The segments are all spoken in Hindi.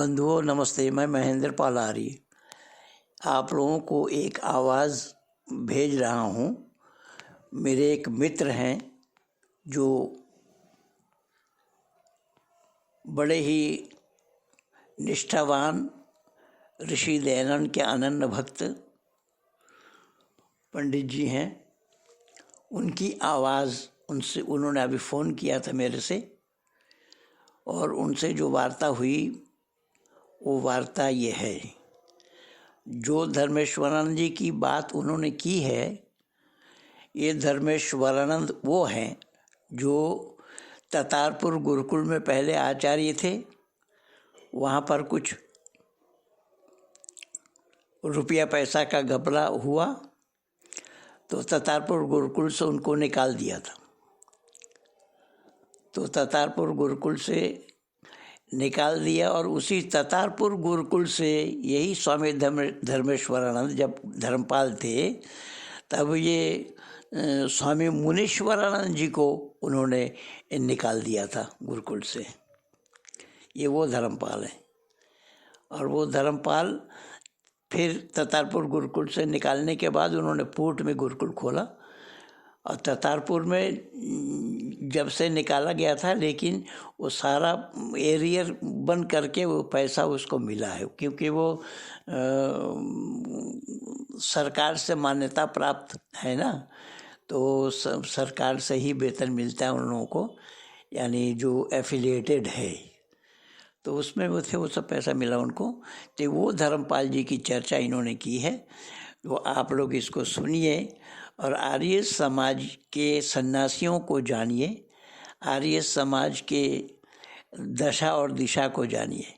बंधुओं नमस्ते। मैं महेंद्र पाल आर्य आप लोगों को एक आवाज़ भेज रहा हूँ। मेरे एक मित्र हैं जो बड़े ही निष्ठावान ऋषि दयानंद के अनन्य भक्त पंडित जी हैं। उनकी आवाज़ उन्होंने अभी फ़ोन किया था मेरे से, और उनसे जो वार्ता हुई वो वार्ता ये है। जो धर्मेश्वरानंद जी की बात उन्होंने की है, ये धर्मेश्वरानंद वो हैं जो ततारपुर गुरुकुल में पहले आचार्य थे। वहाँ पर कुछ रुपया पैसा का घपला हुआ तो ततारपुर गुरुकुल से उनको निकाल दिया था। तो ततारपुर गुरुकुल से निकाल दिया, और उसी ततारपुर गुरुकुल से यही स्वामी धर्मेश्वरानंद जब धर्मपाल थे तब ये स्वामी मुनीश्वरानंद जी को उन्होंने निकाल दिया था गुरुकुल से। ये वो धर्मपाल है। और वो धर्मपाल फिर ततारपुर गुरुकुल से निकालने के बाद उन्होंने पूर्ट में गुरुकुल खोला, और ततारपुर में जब से निकाला गया था, लेकिन वो सारा एरियर बन करके वो पैसा उसको मिला है, क्योंकि वो सरकार से मान्यता प्राप्त है ना। तो सरकार से ही वेतन मिलता है उन लोगों को, यानी जो एफिलिएटेड है, तो उसमें वो थे, वो सब पैसा मिला उनको। तो वो धर्मपाल जी की चर्चा इन्होंने की है, तो आप लोग इसको सुनिए और आर्य समाज के सन्यासियों को जानिए, आर्य समाज के दशा और दिशा को जानिए।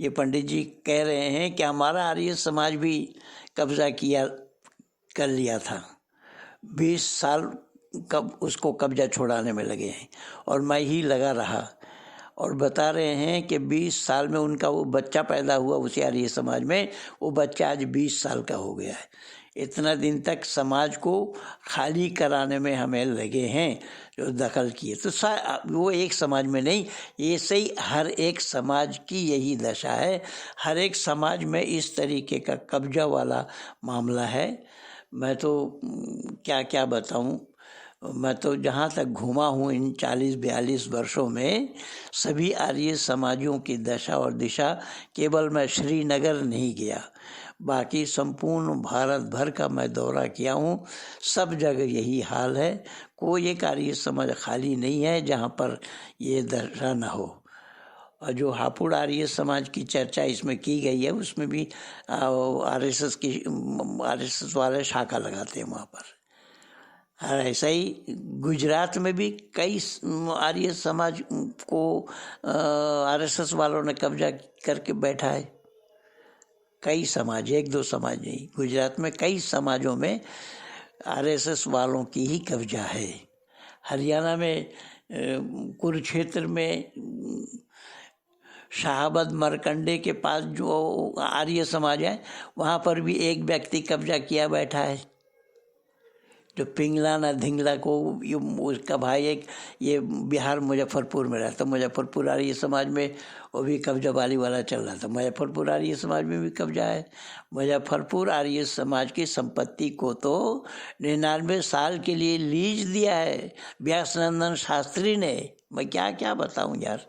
ये पंडित जी कह रहे हैं कि हमारा आर्य समाज भी कब्जा कर लिया था, 20 साल कब उसको कब्जा छुड़ाने में लगे हैं, और मैं ही लगा रहा। और बता रहे हैं कि 20 साल में उनका वो बच्चा पैदा हुआ उसी आर्य समाज में, वो बच्चा आज 20 साल का हो गया है। इतना दिन तक समाज को खाली कराने में हमें लगे हैं, जो दखल किए। तो वो एक समाज में नहीं, ये सही हर एक समाज की यही दशा है। हर एक समाज में इस तरीके का कब्जा वाला मामला है। मैं तो क्या क्या बताऊं। मैं तो जहाँ तक घूमा हूँ इन 40-42 वर्षों में, सभी आर्य समाजों की दशा और दिशा, केवल मैं श्रीनगर नहीं गया, बाकी संपूर्ण भारत भर का मैं दौरा किया हूँ। सब जगह यही हाल है। कोई एक आर्य समाज खाली नहीं है जहाँ पर ये दशा न हो। और जो हापुड़ आर्य समाज की चर्चा इसमें की गई है, उसमें भी आरएसएस वाले शाखा लगाते हैं वहाँ पर। और ऐसा ही गुजरात में भी कई आर्य समाज को आरएसएस वालों ने कब्जा करके बैठा है। कई समाज, 1-2 समाज नहीं, गुजरात में कई समाजों में आरएसएस वालों की ही कब्जा है। हरियाणा में कुरुक्षेत्र में शाहबद मरकंडे के पास जो आर्य समाज है, वहाँ पर भी एक व्यक्ति कब्जा किया बैठा है, जो पिंगला ना धिंगला को, ये उसका भाई एक ये बिहार मुजफ्फरपुर में रहता। मुजफ्फरपुर आर्य समाज में वो भी कब्जा वाला चल रहा था। मुजफ्फरपुर आर्य समाज में भी कब्जा है। मुजफ्फरपुर आर्य समाज की संपत्ति को तो 99 साल के लिए लीज दिया है व्यासनंदन शास्त्री ने। मैं क्या क्या बताऊं यार।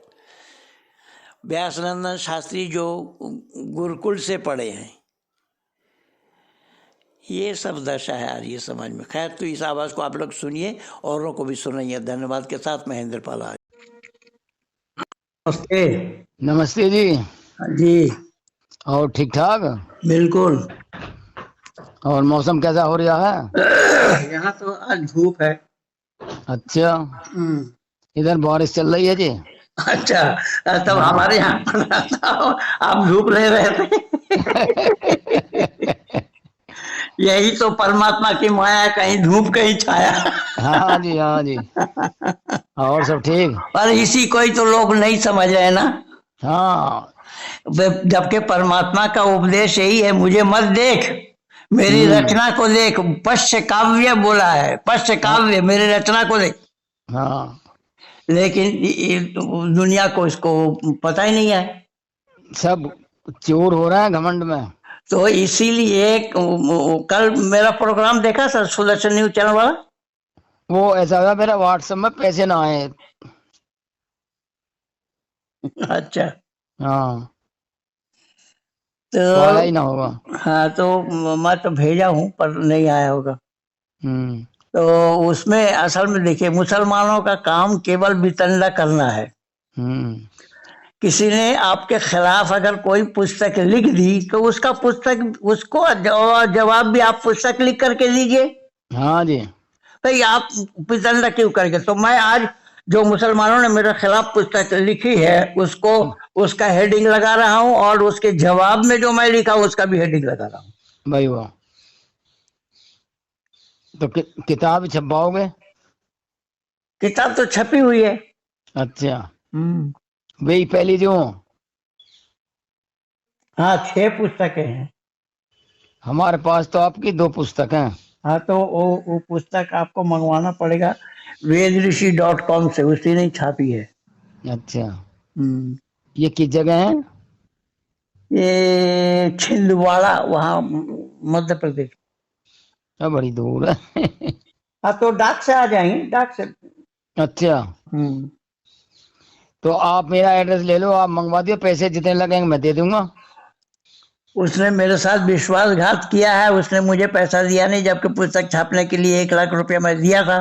व्यासनंदन शास्त्री जो गुरुकुल से पढ़े हैं, ये सब दशा है आर्य समाज में। खैर, तो इस आवाज़ को आप लोग सुनिए, औरों को भी सुनाइए। धन्यवाद के साथ महेंद्र पाल आर्य। नमस्ते। नमस्ते जी। जी और ठीक ठाक? बिल्कुल। और मौसम कैसा हो रहा है? यहाँ तो आज धूप है। अच्छा, इधर बारिश चल रही है जी। अच्छा, तब हमारे यहाँ पर आप धूप ले रहे थे। यही तो परमात्मा की माया, कहीं धूप कहीं छाया। हाँ जी, हाँ जी। और सब ठीक? पर इसी को ही तो लोग नहीं समझ रहे ना। हाँ, जबकि परमात्मा का उपदेश यही है, मुझे मत देख, मेरी रचना को देख। पश्च काव्य बोला है, पश्च काव्य, मेरी रचना को देख। हाँ, लेकिन दुनिया को इसको पता ही नहीं है। सब चोर हो रहा है घमंड में। तो इसीलिए कल मेरा प्रोग्राम देखा सर, सुदर्शन न्यूज चैनल वाला। वो ऐसा हुआ मेरा व्हाट्सएप में पैसे ना आए। अच्छा, हाँ तो आया ही ना होगा। हाँ, तो मैं तो भेजा हूँ पर नहीं आया होगा। हम्म तो उसमें असल में देखिए, मुसलमानों का काम केवल वितंडा करना है। हम्म किसी ने आपके खिलाफ अगर कोई पुस्तक लिख दी तो उसका पुस्तक, उसको जवाब भी आप पुस्तक लिख करके लीजिए। हाँ जी। भाई आप वितंडा क्यों करेंगे? तो मैं आज जो मुसलमानों ने मेरे खिलाफ पुस्तक लिखी है उसको, उसका हेडिंग लगा रहा हूँ, और उसके जवाब में जो मैं लिखा उसका भी हेडिंग लगा रहा हूँ। भाई वाह। तो किताब छपवाओगे? किताब तो छपी हुई है। अच्छा, वही पहली जो। हाँ, 6 पुस्तकें हैं हमारे पास तो आपकी 2 पुस्तक हैं। हाँ, तो वो पुस्तक आपको मंगवाना पड़ेगा vedrishi.com से, उसी ने छापी है। अच्छा, ये किस जगह है? ये छिंदवाड़ा, वहाँ मध्य प्रदेश। बड़ी दूर है। हाँ, तो डाक से आ जाएंगे, डाक से। अच्छा, तो आप मेरा एड्रेस ले लो, आप मंगवा दियो, पैसे जितने लगेंगे मैं दे दूंगा। उसने मेरे साथ विश्वासघात किया है, उसने मुझे पैसा दिया नहीं, जबकि पुस्तक छापने के लिए 1 लाख रुपया मैं दिया था।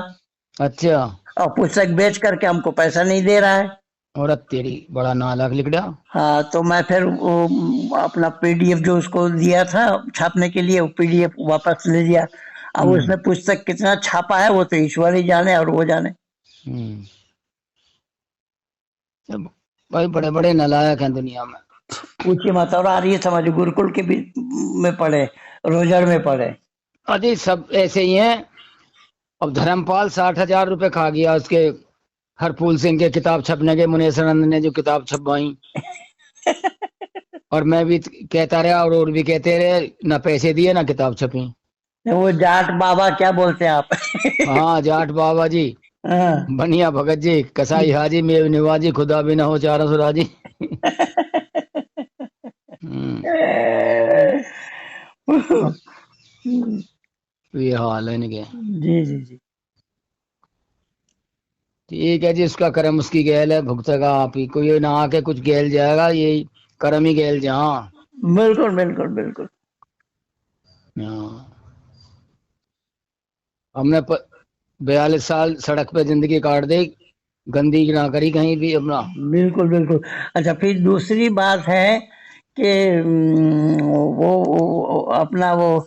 अच्छा, और पुस्तक बेच करके हमको पैसा नहीं दे रहा है। और अब तेरी बड़ा नालायक लिख दिया। हाँ, तो मैं फिर अपना पीडीएफ जो उसको दिया था छापने के लिए, वो पीडीएफ वापस ले लिया। अब उसने पुस्तक कितना छापा है वो तो ईश्वर ही जाने और वो जाने। भाई बड़े बड़े नालायक हैं दुनिया में। पूछिए मत। और आर्य समाज गुरुकुल के भी में पढ़े, रोजर में पढ़े। अरे सब ऐसे ही हैं। अब धर्मपाल 60,000 रुपए खा गया उसके हरफूल सिंह के किताब छपने के, मुनेश्वरानंद ने जो किताब छपवाई। और मैं भी कहता रहा और भी कहते रहे, ना पैसे दिए ना किताब छपी। वो जाट बाबा क्या बोलते हैं आप? हाँ, जाट बाबा जी, बनिया भगत जी, कसाई हाजी, मेव निवाजी, खुदा भी ना हो चारों सुराजी। ये हाल है इनके। जी जी जी। ठीक है जी, उसका कर्म उसकी गैल है, भुगतेगा आप ही। कोई ना आके कुछ गैल जाएगा, ये कर्म ही गैल जहाँ। बिल्कुल बिल्कुल बिल्कुल। हमने 42 साल सड़क पे जिंदगी काट दी, गंदी ना करी कहीं भी अपना। बिल्कुल बिल्कुल। अच्छा, फिर दूसरी बात है कि वो अपना वो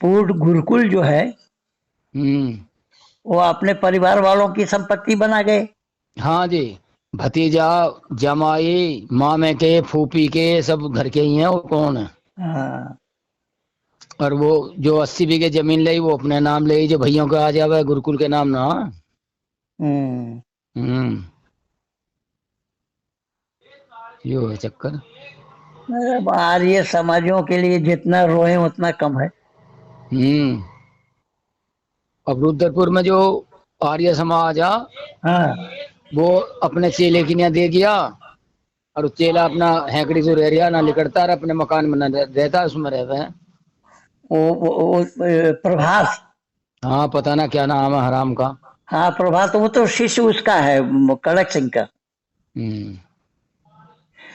पूर्ण गुरुकुल जो है, वो अपने परिवार वालों की संपत्ति बना गए। हाँ जी, भतीजा, जमाई, मामे के, फूफी के, सब घर के ही हैं। वो कौन है? हाँ। और वो जो 80 बीघे जमीन ली वो अपने नाम ले, जो भैयों के आ जावे गुरुकुल के नाम ना। यो है चक्कर। आर्य समाजों के लिए जितना रोए उतना कम है। अब रुद्रपुर में जो आर्य समाज है, हाँ, वो अपने चेले की ना दे गया, और चेला अपना हैकड़ी से रह रहा ना लिकड़ता, और अपने मकान में रहता, उसमें रहता है। वो प्रभास। हाँ, पता ना क्या नाम है हराम का। हाँ, प्रभास, तो वो तो शिष्य उसका है, कड़क सिंह का।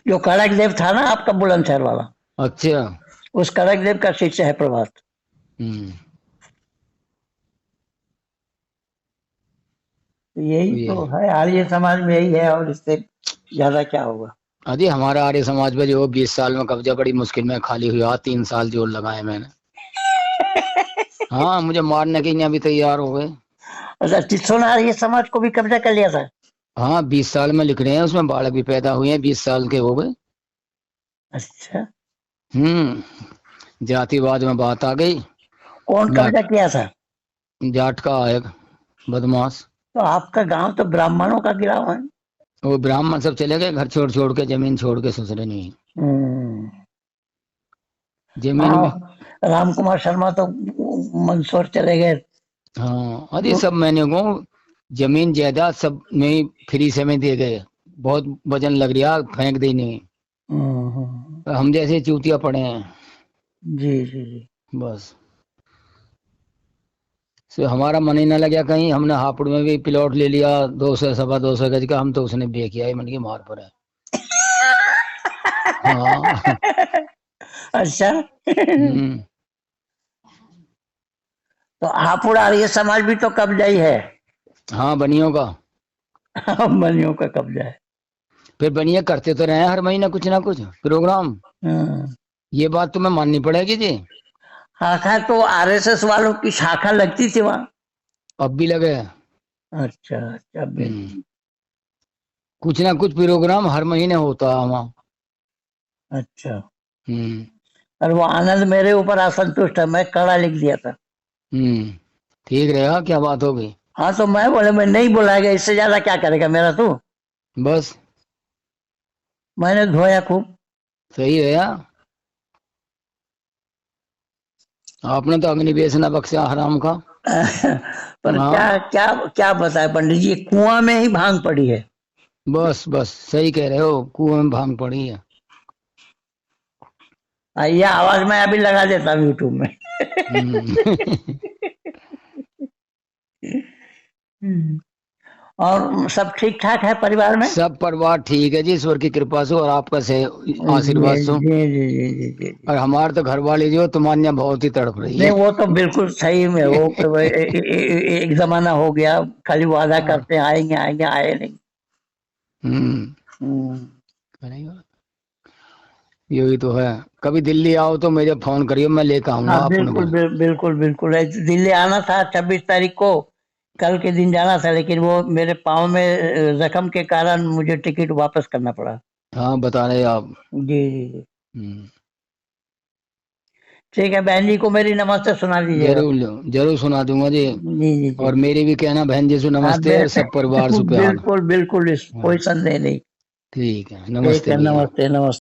जो कड़क देव था ना आपका बुलंदशहर वाला। अच्छा, उस कड़क देव का शिष्य है प्रभास। यही तो है आर्य समाज में, यही है, और इससे ज्यादा क्या होगा। अरे हमारा आर्य समाज में जो 20 साल में कब्जा बड़ी मुश्किल में खाली हुआ, 3 साल जोर लगाए मैंने। हाँ, मुझे मारने के लिए भी तैयार हो गए। अच्छा, टिस्सो ने आर्य समाज को भी कब्जा कर लिया था। हाँ, 20 साल में लिख रहे हैं, उसमें बालक भी पैदा हुए हैं, 20 साल के हो गए। अच्छा। जातिवाद में बात आ गई। कौन कब्जा किया था? जाट का एक बदमाश। तो आपका गांव तो ब्राह्मणों का गिरा हुआ है। वो ब्राह्मण सब चले गए, घर छोड़ छोड़ के, जमीन छोड़ के, ससुरे नहीं। जमीन में राम कुमार शर्मा तो मंदसौर चले गए। हाँ, अरे सब मैंने को जमीन जायदाद सब नहीं फ्री से में दे गए। बहुत वजन लग रहा, फेंक दी नहीं। हम जैसे चूतिया पड़े हैं जी जी जी। बस। से हमारा मन ही न लगा कहीं, हमने हापुड़ में भी प्लॉट ले लिया 200 सवा 200 गज का, हम तो उसने बेच किया मन की मार पर है। हाँ। अच्छा। हम्म। तो हापुड़ आर्य समाज भी तो कब्जा ही है। हाँ बनियों का। बनियों का कब्जा है। फिर बनिया करते तो रहे हर महीना कुछ ना कुछ प्रोग्राम, ये बात तुम्हें माननी पड़ेगी जी। शाखा तो आरएसएस वालों की शाखा लगती थी वहां। अब भी लगे। अच्छा अच्छा। कुछ ना कुछ प्रोग्राम हर महीने होता है वहाँ। अच्छा। हम्म। और वो आनंद मेरे ऊपर असंतुष्ट है, मैं कड़ा लिख दिया था। ठीक रहेगा, क्या बात होगी। हाँ तो मैं बोले मैं नहीं बुलाएगा, इससे ज्यादा क्या करेगा मेरा तू। बस मैंने धोया खूब। सही है यार, आपने तो अग्निवेश न बख्शा हराम का। पर हाँ। क्या क्या क्या बताए पंडित जी, कुआं में ही भांग पड़ी है। बस बस सही कह रहे हो, कुएं में भांग पड़ी है। ये आवाज मैं अभी लगा देता हूँ यूट्यूब में। और सब ठीक ठाक है परिवार में? सब परिवार ठीक है जी, ईश्वर की कृपा से और आपका से आशीर्वाद से। जी जी जी जी जी। और हमारे तो घर वाले जो तुम्हारे यहाँ बहुत ही तड़प रही नहीं है। वो तो बिल्कुल सही में वो एक जमाना हो गया, खाली वादा करते हैं आएंगे आएंगे, आए नहीं। यही तो है, कभी दिल्ली आओ तो मुझे फोन करियो, मैं लेकर आऊंगा। हाँ बिल्कुल बिल्कुल बिल्कुल। दिल्ली आना था 26 तारीख को, कल के दिन जाना था, लेकिन वो मेरे पाँव में जख्म के कारण मुझे टिकट वापस करना पड़ा। हाँ बता रहे आप। जी जी जी। ठीक है, बहन जी को मेरी नमस्ते सुना दीजिएगा। जरूर जरूर सुना दूंगा जी। जी जी जी। और मेरी भी कहना बहन जी से नमस्ते, और सब परिवार से प्यार। बिल्कुल बिल्कुल, कोई संदेह नहीं। ठीक है, ठीक नमस्ते है, भैया। नमस्ते नमस्ते।